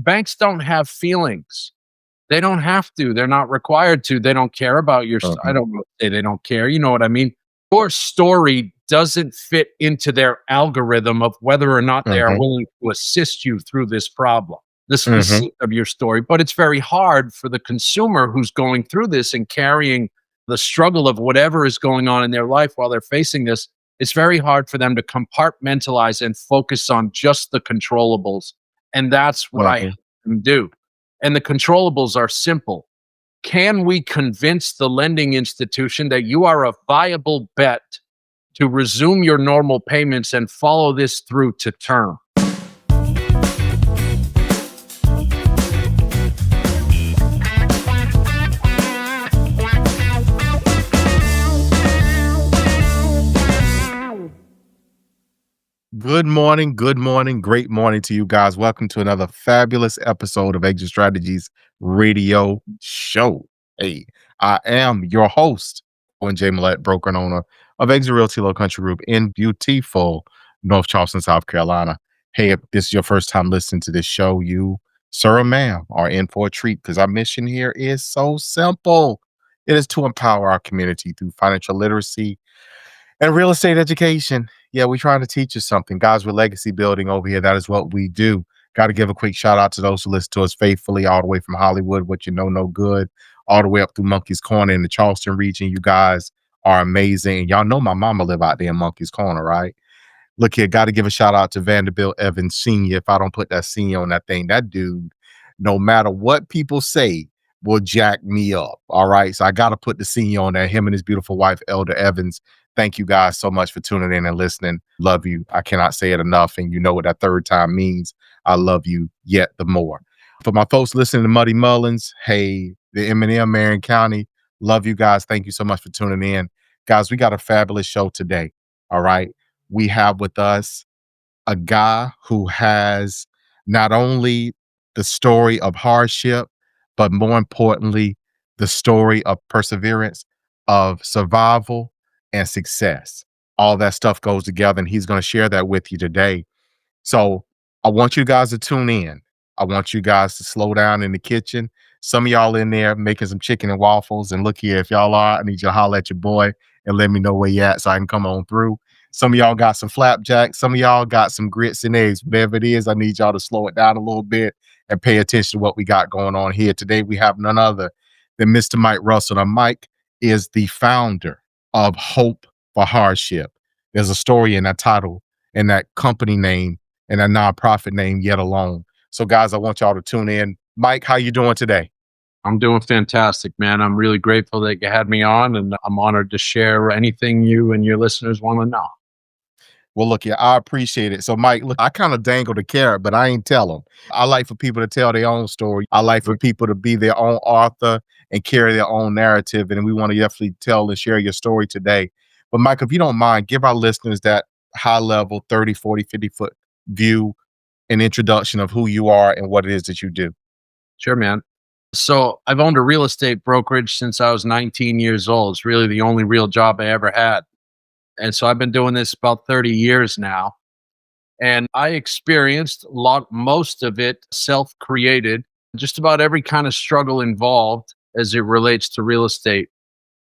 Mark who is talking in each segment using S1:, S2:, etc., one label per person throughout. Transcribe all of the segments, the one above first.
S1: banks don't have feelings. They don't have to. They're not required to. They don't care about your I
S2: Mhm.
S1: don't say they don't care. You know what I mean? Your story doesn't fit into their algorithm of whether or not they are
S2: Mhm.
S1: willing to assist you through this problem, this
S2: Mhm.
S1: facet of your story. But it's very hard for the consumer who's going through this and carrying the struggle of whatever is going on in their life while they're facing this. It's very hard for them to compartmentalize and focus on just the controllables. And that's what I help
S2: Mhm.
S1: them do. And the controllables are simple. Can we convince the lending institution that you are a viable bet to resume your normal payments and follow this through to term?
S2: Good morning, great morning to you guys. Welcome to another fabulous episode of Exit Strategies Radio Show. Hey, I am your host, Owen J. Millette, broker and owner of Exit Realty Low Country Group in beautiful North Charleston, South Carolina. Hey, if this is your first time listening to this show, you, sir or ma'am, are in for a treat because our mission here is so simple. It is to empower our community through financial literacy and real estate education. Yeah, we're trying to teach you something. Guys, we're legacy building over here. That is what we do. Got to give a quick shout out to those who listen to us faithfully, all the way from Hollywood, what you know, no good, all the way up through Monkey's Corner in the Charleston region. You guys are amazing. Y'all know my mama live out there in Monkey's Corner, right? Look here, got to give a shout out to Vanderbilt Evans Sr. If I don't put that senior on that thing, that dude, no matter what people say, will jack me up. All right. So I got to put the senior on there, him and his beautiful wife, Elder Evans. Thank you guys so much for tuning in and listening. Love you. I cannot say it enough. And you know what that third time means. I love you yet the more. For my folks listening to Muddy Mullins, hey, the M&M, Marion County, love you guys. Thank you so much for tuning in. Guys, we got a fabulous show today. All right. We have with us a guy who has not only the story of hardship, but more importantly, the story of perseverance, of survival and success. All that stuff goes together, and he's going to share that with you today. So I want you guys to tune in. I want you guys to slow down in the kitchen. Some of y'all in there making some chicken and waffles. And look here, if y'all are, I need you to holler at your boy and let me know where you at so I can come on through. Some of y'all got some flapjack. Some of y'all got some grits and eggs. Whatever it is, I need y'all to slow it down a little bit and pay attention to what we got going on here. Today, we have none other than Mr. Mike Russell. Now, Mike is the founder of Hope for Hardship. There's a story in that title and that company name and a nonprofit name yet alone. So guys, I want y'all to tune in. Mike, how you doing today?
S1: I'm doing fantastic, man. I'm really grateful that you had me on, and I'm honored to share anything you and your listeners want to know.
S2: Well, look, yeah, I appreciate it. So Mike, look, I kind of dangle the carrot, but I ain't tell them. I like for people to tell their own story. I like for people to be their own author and carry their own narrative. And we want to definitely tell and share your story today. But Mike, if you don't mind, give our listeners that high level 30, 40, 50 foot view, an introduction of who you are and what it is that you do.
S1: Sure, man. So I've owned a real estate brokerage since I was 19 years old. It's really the only real job I ever had. And so I've been doing this about 30 years now. And I experienced most of it self-created, just about every kind of struggle involved as it relates to real estate.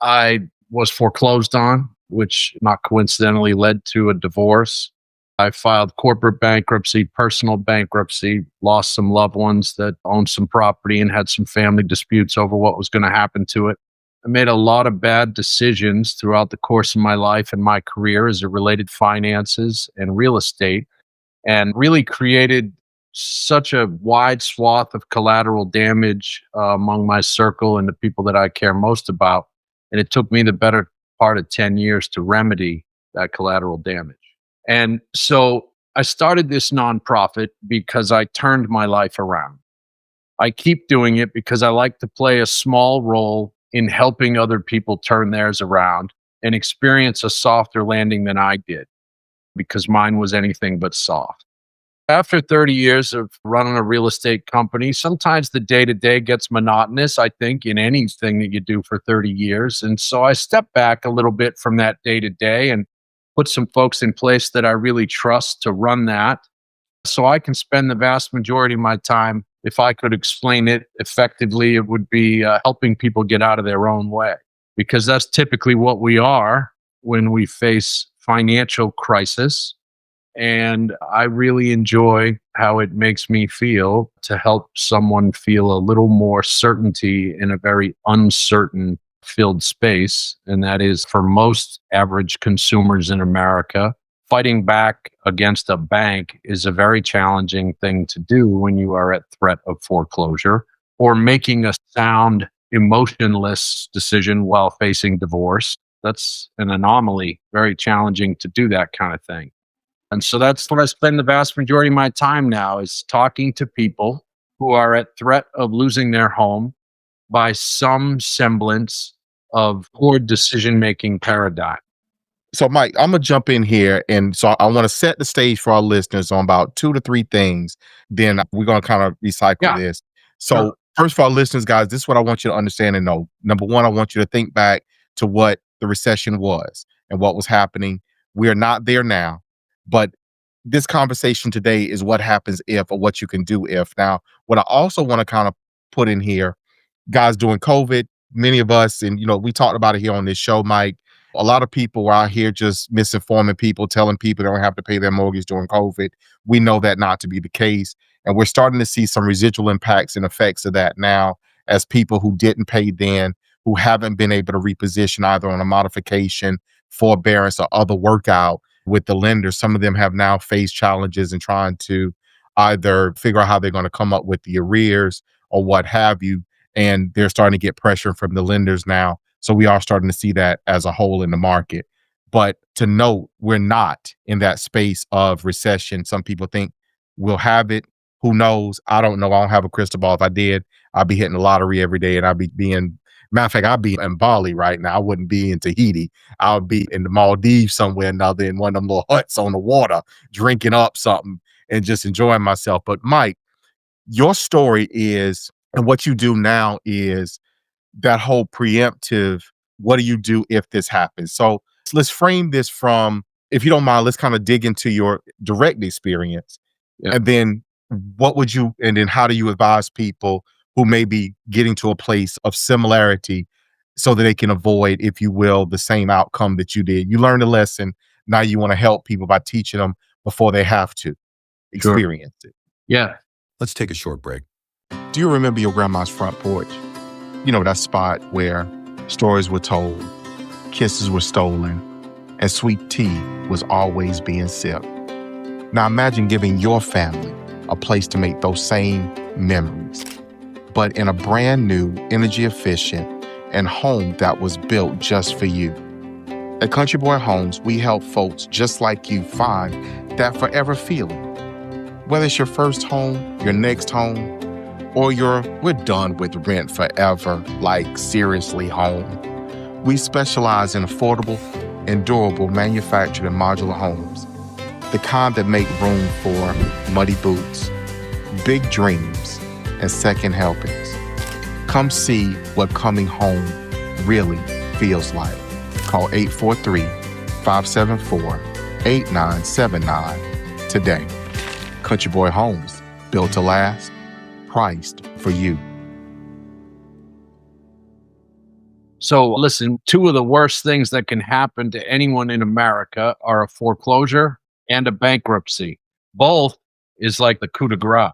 S1: I was foreclosed on, which not coincidentally led to a divorce. I filed corporate bankruptcy, personal bankruptcy, lost some loved ones that owned some property and had some family disputes over what was going to happen to it. I made a lot of bad decisions throughout the course of my life and my career as it related finances and real estate, and really created such a wide swath of collateral damage among my circle and the people that I care most about. And it took me the better part of 10 years to remedy that collateral damage. And so I started this nonprofit because I turned my life around. I keep doing it because I like to play a small role in helping other people turn theirs around and experience a softer landing than I did, because mine was anything but soft. After 30 years of running a real estate company, sometimes the day-to-day gets monotonous, I think, in anything that you do for 30 years. And so I stepped back a little bit from that day-to-day and put some folks in place that I really trust to run that, so I can spend the vast majority of my time If I could explain it effectively, it would be helping people get out of their own way, because that's typically what we are when we face financial crisis. And I really enjoy how it makes me feel to help someone feel a little more certainty in a very uncertain filled space. And that is for most average consumers in America. Fighting back against a bank is a very challenging thing to do when you are at threat of foreclosure, or making a sound, emotionless decision while facing divorce. That's an anomaly, very challenging to do that kind of thing. And so that's what I spend the vast majority of my time now, is talking to people who are at threat of losing their home by some semblance of poor decision making paradigm.
S2: So, Mike, I'm gonna jump in here, and so I want to set the stage for our listeners on about 2 to 3 things. Then we're gonna kind of recycle
S1: Yeah,
S2: this.
S1: sure.
S2: So, first for our listeners, guys, this is what I want you to understand and know. Number one, I want you to think back to what the recession was and what was happening. We are not there now, but this conversation today is what happens if, or what you can do if. Now, what I also want to kind of put in here, guys, during COVID, many of us, and we talked about it here on this show, Mike. A lot of people were out here just misinforming people, telling people they don't have to pay their mortgage during COVID. We know that not to be the case. And we're starting to see some residual impacts and effects of that now, as people who didn't pay then, who haven't been able to reposition either on a modification, forbearance, or other workout with the lenders. Some of them have now faced challenges in trying to either figure out how they're going to come up with the arrears or what have you. And they're starting to get pressure from the lenders now. So we are starting to see that as a whole in the market. But to note, we're not in that space of recession. Some people think we'll have it. Who knows? I don't know. I don't have a crystal ball. If I did, I'd be hitting the lottery every day, and I'd be being, matter of fact, I'd be in Bali right now. I wouldn't be in Tahiti. I would be in the Maldives somewhere or another, in one of them little huts on the water, drinking up something and just enjoying myself. But Mike, your story is, and what you do now is that whole preemptive, what do you do if this happens? So let's frame this from, if you don't mind, let's kind of dig into your direct experience.
S1: Yeah,
S2: And then and then how do you advise people who may be getting to a place of similarity so that they can avoid, if you will, the same outcome that you did? You learned a lesson. Now you want to help people by teaching them before they have to
S1: sure.
S2: experience it.
S1: Yeah.
S3: Let's take a short break.
S2: Do you remember your grandma's front porch? You know, that spot where stories were told, kisses were stolen, and sweet tea was always being sipped. Now imagine giving your family a place to make those same memories, but in a brand new, energy efficient, and home that was built just for you. At Country Boy Homes, we help folks just like you find that forever feeling. Whether it's your first home, your next home, or we're done with rent forever, like seriously home. We specialize in affordable and durable manufactured and modular homes, the kind that make room for muddy boots, big dreams, and second helpings. Come see what coming home really feels like. Call 843-574-8979 today. Country Boy Homes, built to last, priced for you.
S1: So listen, two of the worst things that can happen to anyone in America are a foreclosure and a bankruptcy. Both is like the coup de grace.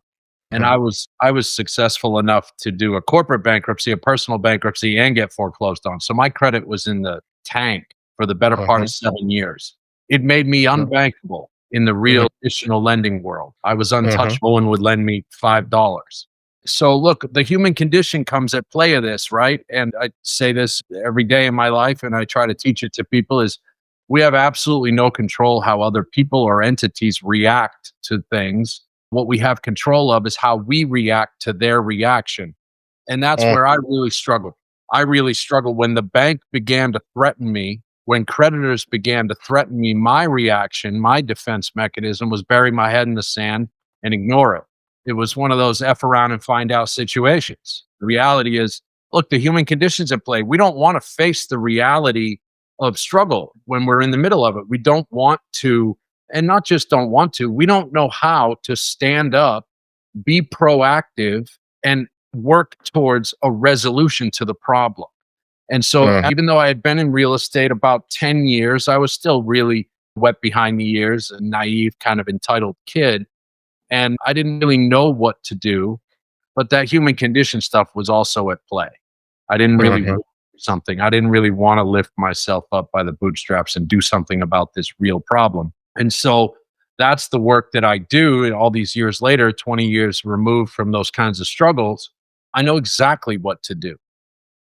S1: And I was successful enough to do a corporate bankruptcy, a personal bankruptcy, and get foreclosed on. So my credit was in the tank for the better part of 7 years. It made me unbankable in the real traditional lending world. I was untouchable and would lend me $5. So look, the human condition comes at play of this, right? And I say this every day in my life, and I try to teach it to people, is we have absolutely no control how other people or entities react to things. What we have control of is how we react to their reaction. And that's where I really struggled. I really struggled when the bank began to threaten me, when creditors began to threaten me. My reaction, my defense mechanism was bury my head in the sand and ignore it. It was one of those F around and find out situations. The reality is, look, the human conditions at play. We don't want to face the reality of struggle when we're in the middle of it. We don't want to, and not just don't want to, we don't know how to stand up be proactive, and work towards a resolution to the problem. And so,
S2: Mhm.
S1: even though I had been in real estate about 10 years, I was still really wet behind the ears, a naive, kind of entitled kid. And I didn't really know what to do, but that human condition stuff was also at play. I didn't really
S2: Mhm.
S1: want something. I didn't really want to lift myself up by the bootstraps and do something about this real problem. And so that's the work that I do. And all these years later, 20 years removed from those kinds of struggles, I know exactly what to do.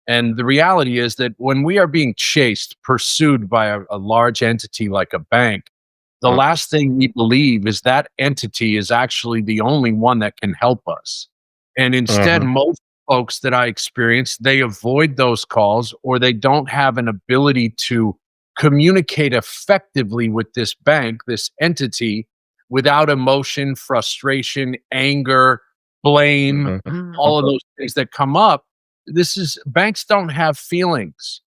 S1: And the reality is that when we are being chased, pursued by a large entity like a bank, the last thing we believe is that entity is actually the only one that can help us. And instead,
S2: Mhm.
S1: most folks that I experience, they avoid those calls, or they don't have an ability to communicate effectively with this bank, this entity, without emotion, frustration, anger, blame,
S2: Mhm.
S1: all of those things that come up. This is Banks don't have feelings.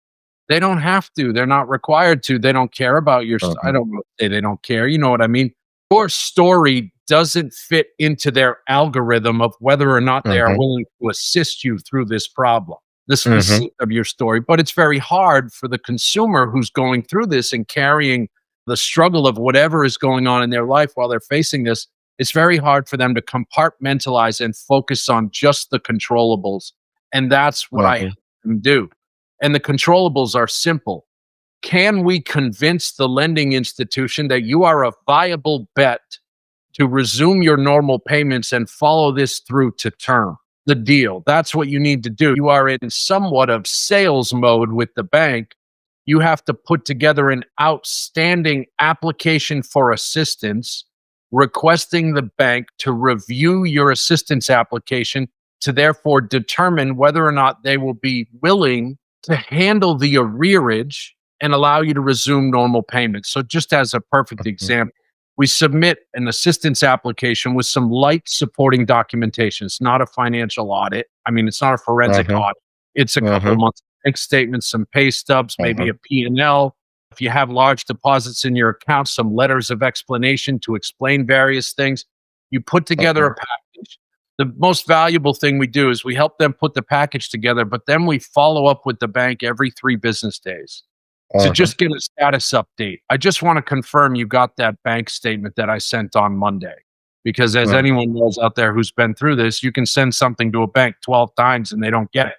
S1: They don't have to. They're not required to. They don't care about your I
S2: Mhm.
S1: don't know, say they don't care. You know what I mean? Your story doesn't fit into their algorithm of whether or not they are
S2: Mhm.
S1: willing to assist you through this problem, the
S2: Mhm.
S1: specific of your story. But it's very hard for the consumer who's going through this and carrying the struggle of whatever is going on in their life while they're facing this. It's very hard for them to compartmentalize and focus on just the controllables. And that's what I help
S2: Mhm.
S1: them do. And the controllables are simple. Can we convince the lending institution that you are a viable bet to resume your normal payments and follow this through to term? The deal. That's what you need to do. You are in somewhat of sales mode with the bank. You have to put together an outstanding application for assistance, requesting the bank to review your assistance application to therefore determine whether or not they will be willing to handle the arrearage and allow you to resume normal payments. So, just as a perfect
S2: Mhm.
S1: example, we submit an assistance application with some light supporting documentation. It's not a financial audit. I mean, it's not a forensic
S2: Mhm.
S1: audit. It's a couple of
S2: Mhm.
S1: months of bank statements, some pay stubs, maybe
S2: Mhm.
S1: a P&L. If you have large deposits in your account, some letters of explanation to explain various things. You put together
S2: Mhm.
S1: a package. The most valuable thing we do is we help them put the package together, but then we follow up with the bank every 3 business days to
S2: Mhm.
S1: just get a status update. I just want to confirm you got that bank statement that I sent on Monday. Because as
S2: Mhm.
S1: anyone knows out there who's been through this, you can send something to a bank 12 times and they don't get it.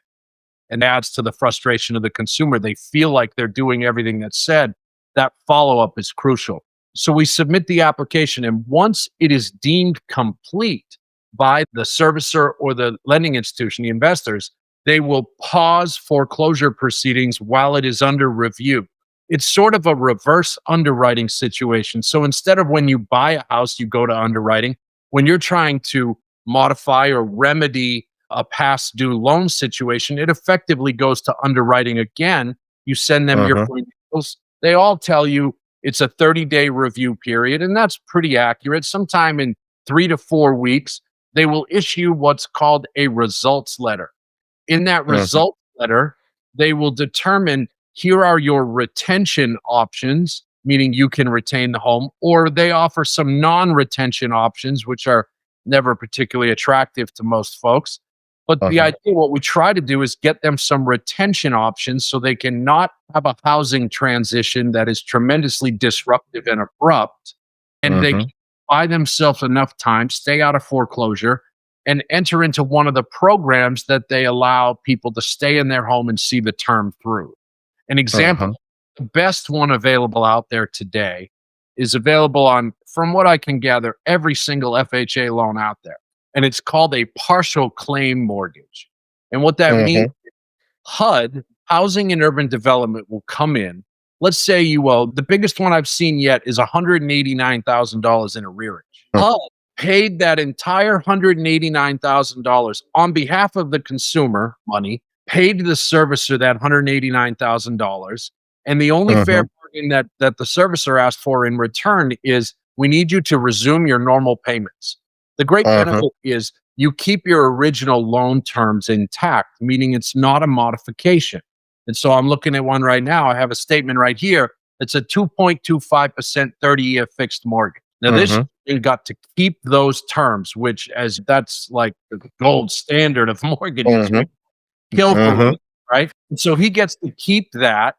S1: And adds to the frustration of the consumer. They feel like they're doing everything that's said. That follow up is crucial. So we submit the application, and once it is deemed complete by the servicer or the lending institution, the investors, they will pause foreclosure proceedings while it is under review. It's sort of a reverse underwriting situation. So instead of when you buy a house, you go to underwriting, when you're trying to modify or remedy a past due loan situation, it effectively goes to underwriting again. You send them your
S2: Mhm.
S1: financials. They all tell you it's a 30-day review period, and that's pretty accurate. Sometime in 3 to 4 weeks, they will issue what's called a results letter. In that
S2: Mhm.
S1: result letter, they will determine here are your retention options, meaning you can retain the home, or they offer some non retention options, which are never particularly attractive to most folks. But the
S2: Mhm.
S1: idea, what we try to do is get them some retention options so they can not have a housing transition that is tremendously disruptive and abrupt. And they can
S2: Mhm.
S1: buy themselves enough time, stay out of foreclosure, and enter into one of the programs that they allow people to stay in their home and see the term through. An example,
S2: Mhm.
S1: the best one available out there today is available on, from what I can gather, every single FHA loan out there. And it's called a partial claim mortgage. And what that means,
S2: Mhm.
S1: HUD, Housing and Urban Development, will come in. Let's say you owe, the biggest one I've seen yet is $189,000 in arrearage. HUD paid that entire $189,000 on behalf of the consumer money, paid the servicer that $189,000. And the only fair
S2: Mhm.
S1: bargain that the servicer asked for in return is we need you to resume your normal payments. The great
S2: Mhm.
S1: benefit is you keep your original loan terms intact, meaning it's not a modification. And so I'm looking at one right now. I have a statement right here. It's a 2.25% 30-year fixed mortgage. Now, this
S2: Mhm.
S1: you got to keep those terms, which as that's like the gold standard of mortgages. We
S2: Mhm.
S1: kill for
S2: Mhm.
S1: it, right? And so he gets to keep that,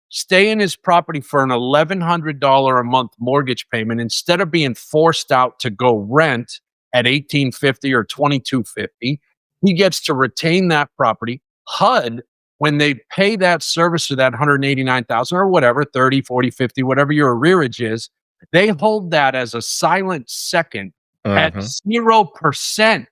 S1: stay in his property for an $1,100 a month mortgage payment instead of being forced out to go rent at 1850 or 2250. He gets to retain that property. HUD, when they pay that service or that 189,000 or whatever, 30, 40, 50, whatever your arrearage is, they hold that as a silent second at
S2: Mhm.
S1: 0%,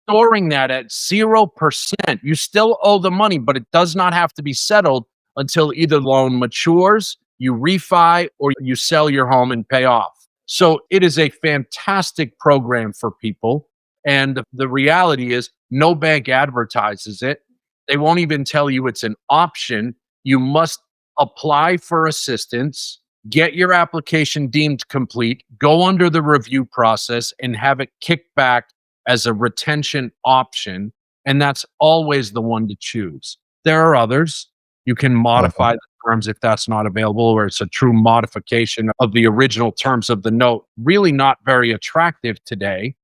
S1: storing that at 0%. You still owe the money, but it does not have to be settled until either loan matures, you refi, or you sell your home and pay off. So it is a fantastic program for people. And the reality is, no bank advertises it. They won't even tell you it's an option. You must apply for assistance, get your application deemed complete, go under the review process, and have it kicked back as a retention option. And that's always the one to choose. There are others. You can
S2: Mhm.
S1: modify the terms if that's not available, or it's a true modification of the original terms of the note. Really not very attractive today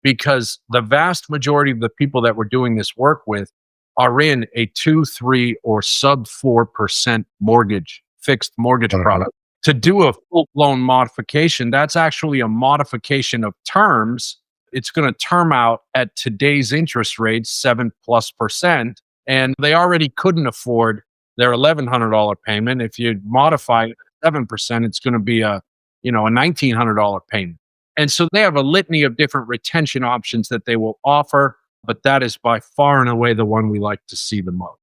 S1: because the vast majority of the people that we're doing this work with are in a 2, 3, or sub 4% mortgage, fixed mortgage
S2: Mhm.
S1: product. To do a full blown modification, that's actually a modification of terms. It's going to term out at today's interest rates, 7+%. And they already couldn't afford their $1,100 payment. If you modify it 7%, it's going to be a $1,900 payment. And so they have a litany of different retention options that they will offer, but that is by far and away the one we like to see the most.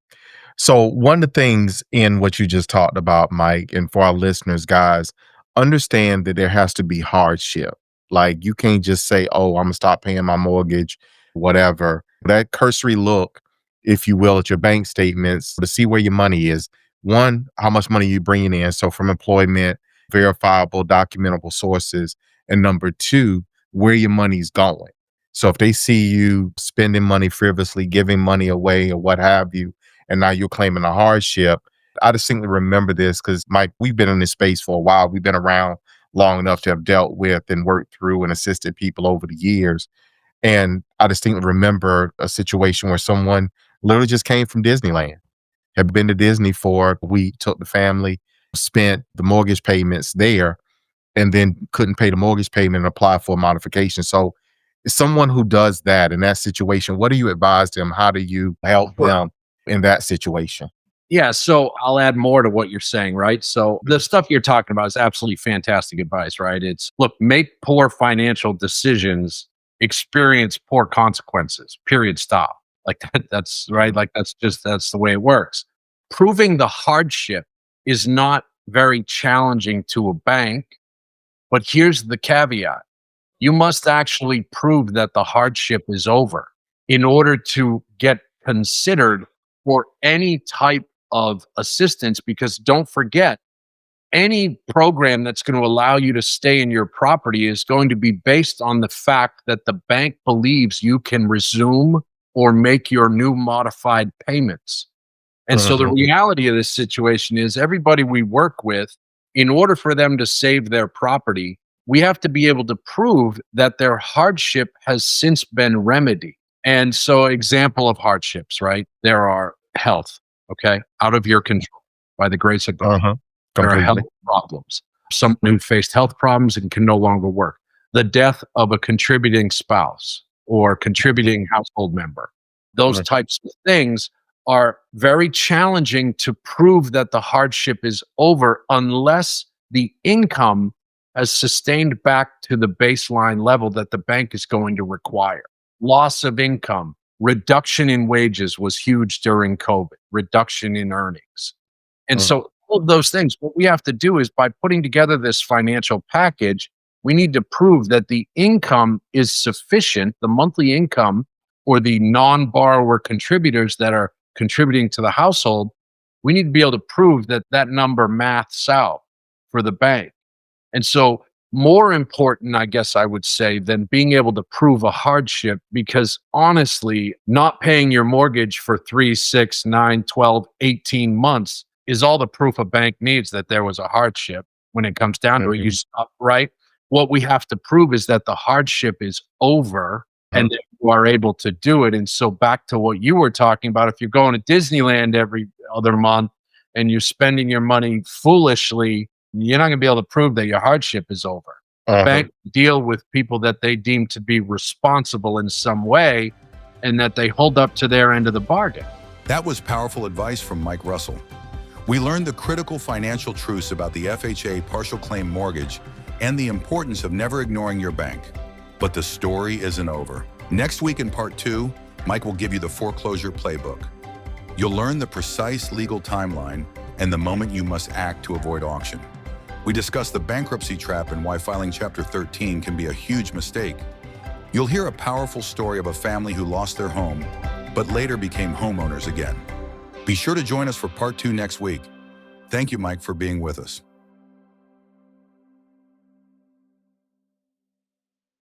S2: So one of the things in what you just talked about, Mike, and for our listeners, guys, understand that there has to be hardship. Like you can't just say, "Oh, I'm gonna stop paying my mortgage," whatever. That cursory look, if you will, at your bank statements to see where your money is. One, how much money you bringing in, so from employment, verifiable, documentable sources, and number two, where your money's going. So if they see you spending money frivolously, giving money away, or what have you, and now you're claiming a hardship. I distinctly remember this because Mike, we've been in this space for a while. We've been around long enough to have dealt with and worked through and assisted people over the years. And I distinctly remember a situation where someone literally just came from Disneyland, had been to Disney for a week, took the family, spent the mortgage payments there, and then couldn't pay the mortgage payment and apply for a modification. So someone who does that in that situation, what do you advise them? How do you help
S1: Sure.
S2: them in that situation?
S1: Yeah, so I'll add more to what you're saying, right? So the stuff you're talking about is absolutely fantastic advice, right? It's look, make poor financial decisions, experience poor consequences. Period. Stop. Like that's right. Like that's the way it works. Proving the hardship is not very challenging to a bank, but here's the caveat. You must actually prove that the hardship is over in order to get considered for any type of assistance. Because don't forget, any program that's going to allow you to stay in your property is going to be based on the fact that the bank believes you can resume or make your new modified payments. And so the
S2: Mhm.
S1: reality of this situation is everybody we work with, in order for them to save their property, we have to be able to prove that their hardship has since been remedied. And so, example of hardships, right? There are health, okay, out of your control by the grace of God.
S2: Uh-huh.
S1: There are health
S2: Completely.
S1: problems. Someone who faced health problems and can no longer work. The death of a contributing spouse or contributing household member. Those
S2: Mhm.
S1: types of things are very challenging to prove that the hardship is over unless the income has sustained back to the baseline level that the bank is going to require. Loss of income, reduction in wages was huge during COVID, reduction in earnings. And
S2: Mhm.
S1: so, all of those things, what we have to do is by putting together this financial package, we need to prove that the income is sufficient, the monthly income or the non borrower contributors that are contributing to the household. We need to be able to prove that that number maths out for the bank. And so, more important, I guess I would say, than being able to prove a hardship, because honestly, not paying your mortgage for 3, 6, 9, 12, 18 months is all the proof a bank needs that there was a hardship when it comes down to it. You
S2: Mhm.
S1: stop, right? what we have to prove is that the hardship is over and that you are able to do it. And so back to what you were talking about, if you're going to Disneyland every other month and you're spending your money foolishly, you're not going to be able to prove that your hardship is over. Bank deal with people that they deem to be responsible in some way and that they hold up to their end of the bargain.
S3: That was powerful advice from Mike Russell. We learned the critical financial truths about the FHA Partial Claim Mortgage and the importance of never ignoring your bank. But the story isn't over. Next week in part 2, Mike will give you the Foreclosure Playbook. You'll learn the precise legal timeline and the moment you must act to avoid auction. We discuss the bankruptcy trap and why filing Chapter 13 can be a huge mistake. You'll hear a powerful story of a family who lost their home, but later became homeowners again. Be sure to join us for part 2 next week. Thank you, Mike, for being with us.